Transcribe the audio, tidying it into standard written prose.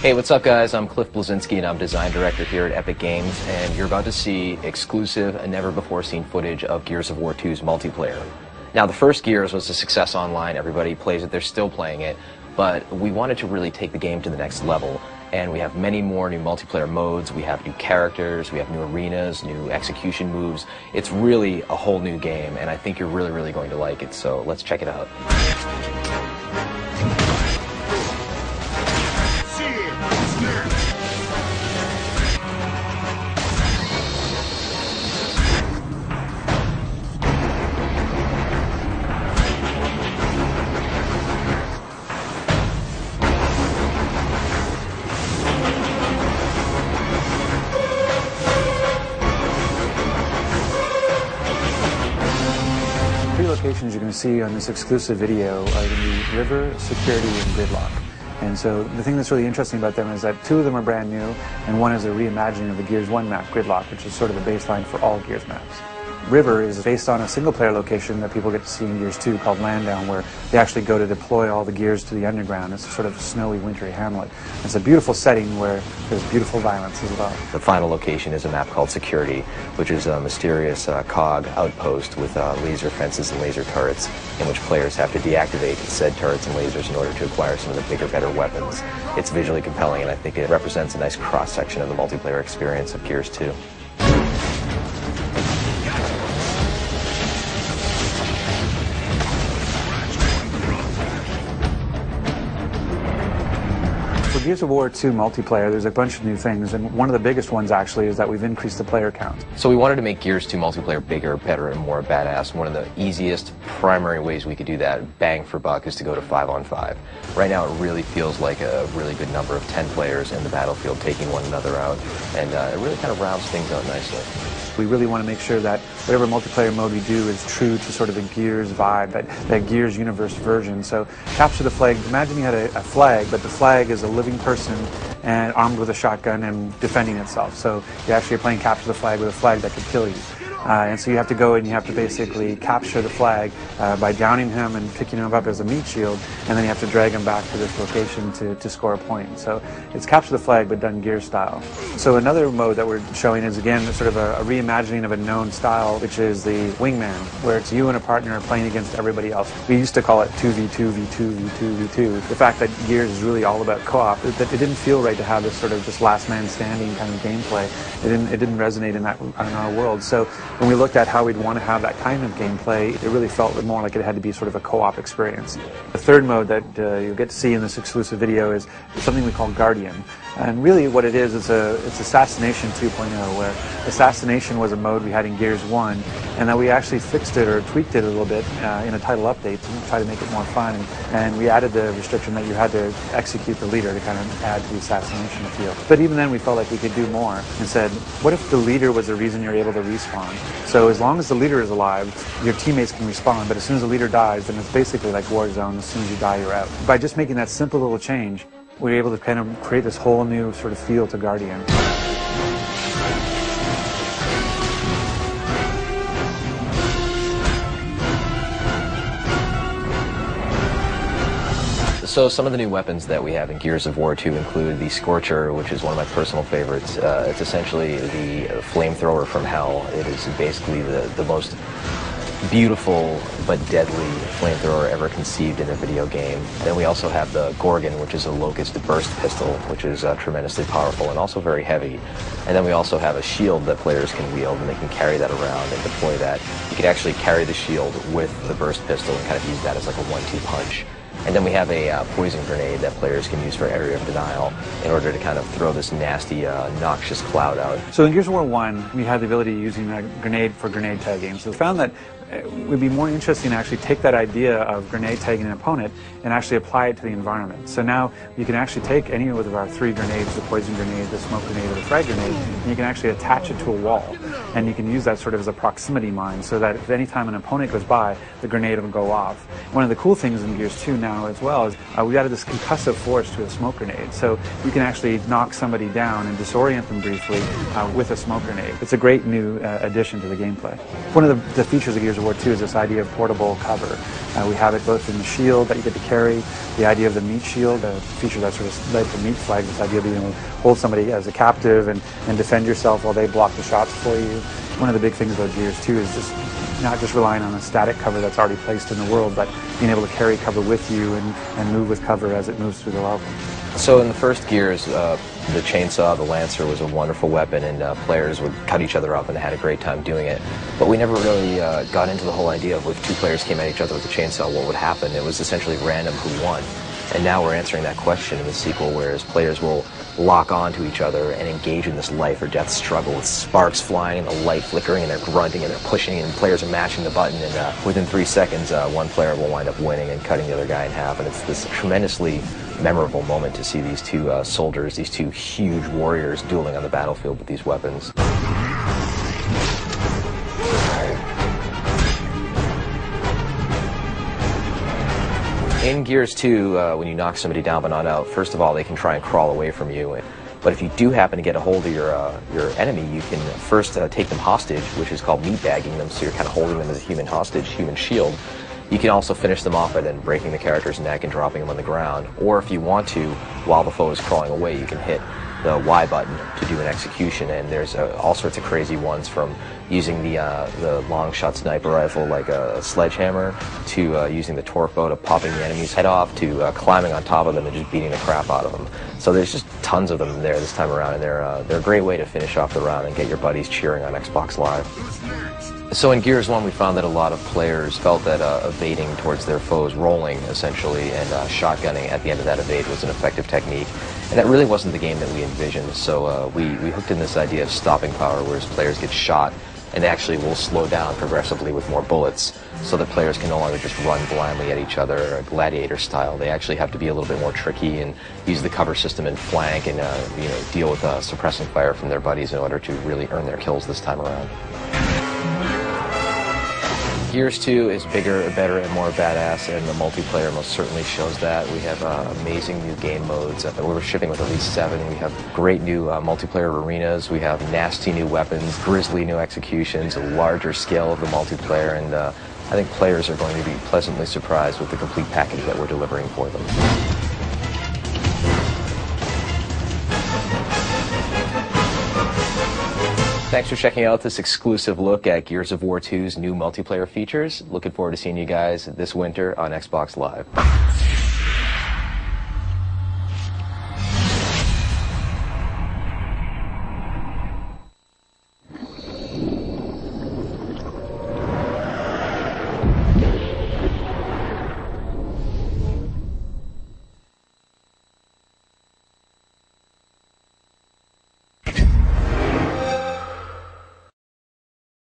Hey, what's up guys? I'm Cliff Blazinski and I'm design director here at Epic Games, and you're about to see exclusive and never before seen footage of Gears of War 2's multiplayer. Now the first Gears was a success online, everybody plays it, they're still playing it, but we wanted to really take the game to the next level, and we have many more new multiplayer modes, we have new characters, we have new arenas, new execution moves. It's really a whole new game, and I think you're really going to like it, so let's check it out. Three locations you're going to see on this exclusive video are going to be River, Security, and Gridlock. And so the thing that's really interesting about them is that two of them are brand new, and one is a reimagining of the Gears 1 map, Gridlock, which is sort of the baseline for all Gears maps. River is based on a single-player location that people get to see in Gears 2 called Landdown, where they actually go to deploy all the Gears to the underground. It's a sort of snowy, wintry hamlet. It's a beautiful setting where there's beautiful violence as well. The final location is a map called Security, which is a mysterious COG outpost with laser fences and laser turrets, in which players have to deactivate said turrets and lasers in order to acquire some of the bigger, better weapons. It's visually compelling, and I think it represents a nice cross-section of the multiplayer experience of Gears 2. For Gears of War 2 multiplayer, there's a bunch of new things, and one of the biggest ones actually is that we've increased the player count. So we wanted to make Gears 2 multiplayer bigger, better, and more badass. One of the easiest primary ways we could do that, bang for buck, is to go to 5-on-5. Right now it really feels like a really good number of 10 players in the battlefield taking one another out, and it really kind of rounds things out nicely. We really want to make sure that whatever multiplayer mode we do is true to sort of the Gears vibe, that Gears universe version. So capture the flag. Imagine you had a flag, but the flag is a living person and armed with a shotgun and defending itself. So you actually are playing capture the flag with a flag that could kill you. And so you have to go and you have to basically capture the flag by downing him and picking him up as a meat shield, and then you have to drag him back to this location to score a point. So it's capture the flag but done Gear style. So another mode that we're showing is again sort of a reimagining of a known style, which is the Wingman, where it's you and a partner playing against everybody else. We used to call it 2v2, v2, v2, v2. The fact that Gears is really all about co-op, it didn't feel right to have this sort of just last man standing kind of gameplay. It didn't resonate in our world. So when we looked at how we'd want to have that kind of gameplay, it really felt more like it had to be sort of a co-op experience. The third mode that you'll get to see in this exclusive video is something we call Guardian. And really what it is, it's Assassination 2.0, where Assassination was a mode we had in Gears 1, and that we actually fixed it or tweaked it a little bit in a title update to try to make it more fun. And we added the restriction that you had to execute the leader to kind of add to the assassination feel. But even then we felt like we could do more and said, what if the leader was the reason you're able to respawn? So as long as the leader is alive, your teammates can respawn, but as soon as the leader dies, then it's basically like Warzone. As soon as you die, you're out. By just making that simple little change, we were able to kind of create this whole new sort of feel to Guardian. So some of the new weapons that we have in Gears of War 2 include the Scorcher, which is one of my personal favorites. It's essentially the flamethrower from hell. It is basically the most beautiful but deadly flamethrower ever conceived in a video game. Then we also have the Gorgon, which is a locust burst pistol, which is tremendously powerful and also very heavy. And then we also have a shield that players can wield, and they can carry that around and deploy that. You can actually carry the shield with the burst pistol and kind of use that as like a 1-2 punch. And then we have a poison grenade that players can use for area of denial in order to kind of throw this nasty, noxious cloud out. So in Gears of War 1, we had the ability of using a grenade for grenade tagging. So we found that it would be more interesting to actually take that idea of grenade tagging an opponent and actually apply it to the environment. So now you can actually take any of our 3 grenades, the poison grenade, the smoke grenade, or the frag grenade, and you can actually attach it to a wall. and you can use that sort of as a proximity mine, so that if any time an opponent goes by, the grenade will go off. One of the cool things in Gears 2 now as well is we added this concussive force to a smoke grenade, so you can actually knock somebody down and disorient them briefly with a smoke grenade. It's a great new addition to the gameplay. One of the features of Gears of War 2 is this idea of portable cover. We have it both in the shield that you get to carry, the idea of the meat shield, a feature that sort of led to meat flags, this idea of being able to hold somebody as a captive and defend yourself while they block the shots for you. One of the big things about Gears 2 is just not just relying on a static cover that's already placed in the world, but being able to carry cover with you and move with cover as it moves through the level. So in the first Gears, the chainsaw, the Lancer, was a wonderful weapon, and players would cut each other up and had a great time doing it. But we never really got into the whole idea of if two players came at each other with a chainsaw, what would happen. It was essentially random who won. And now we're answering that question in the sequel, whereas players will lock onto each other and engage in this life or death struggle with sparks flying and the light flickering, and they're grunting and they're pushing, and players are mashing the button, and within 3 seconds one player will wind up winning and cutting the other guy in half. And it's this tremendously memorable moment to see these two soldiers, these two huge warriors, dueling on the battlefield with these weapons. In Gears 2, when you knock somebody down but not out, first of all, they can try and crawl away from you. But if you do happen to get a hold of your enemy, you can first take them hostage, which is called meatbagging them, so you're kind of holding them as a human hostage, human shield. You can also finish them off by then breaking the character's neck and dropping them on the ground. Or if you want to, while the foe is crawling away, you can hit the Y button to do an execution, and there's all sorts of crazy ones, from using the long shot sniper rifle like a sledgehammer, to using the torque bow to popping the enemy's head off, to climbing on top of them and just beating the crap out of them. So there's just tons of them there this time around, and they're a great way to finish off the round and get your buddies cheering on Xbox Live. So in Gears 1, we found that a lot of players felt that evading towards their foes, rolling essentially, and shotgunning at the end of that evade was an effective technique. And that really wasn't the game that we envisioned, so we hooked in this idea of stopping power, whereas players get shot and actually will slow down progressively with more bullets, so that players can no longer just run blindly at each other, gladiator style. They actually have to be a little bit more tricky and use the cover system and flank and deal with suppressing fire from their buddies in order to really earn their kills this time around. Gears 2 is bigger, better, and more badass, and the multiplayer most certainly shows that. We have amazing new game modes. We're shipping with at least 7. We have great new multiplayer arenas. We have nasty new weapons, grisly new executions, a larger scale of the multiplayer, and I think players are going to be pleasantly surprised with the complete package that we're delivering for them. Thanks for checking out this exclusive look at Gears of War 2's new multiplayer features. Looking forward to seeing you guys this winter on Xbox Live.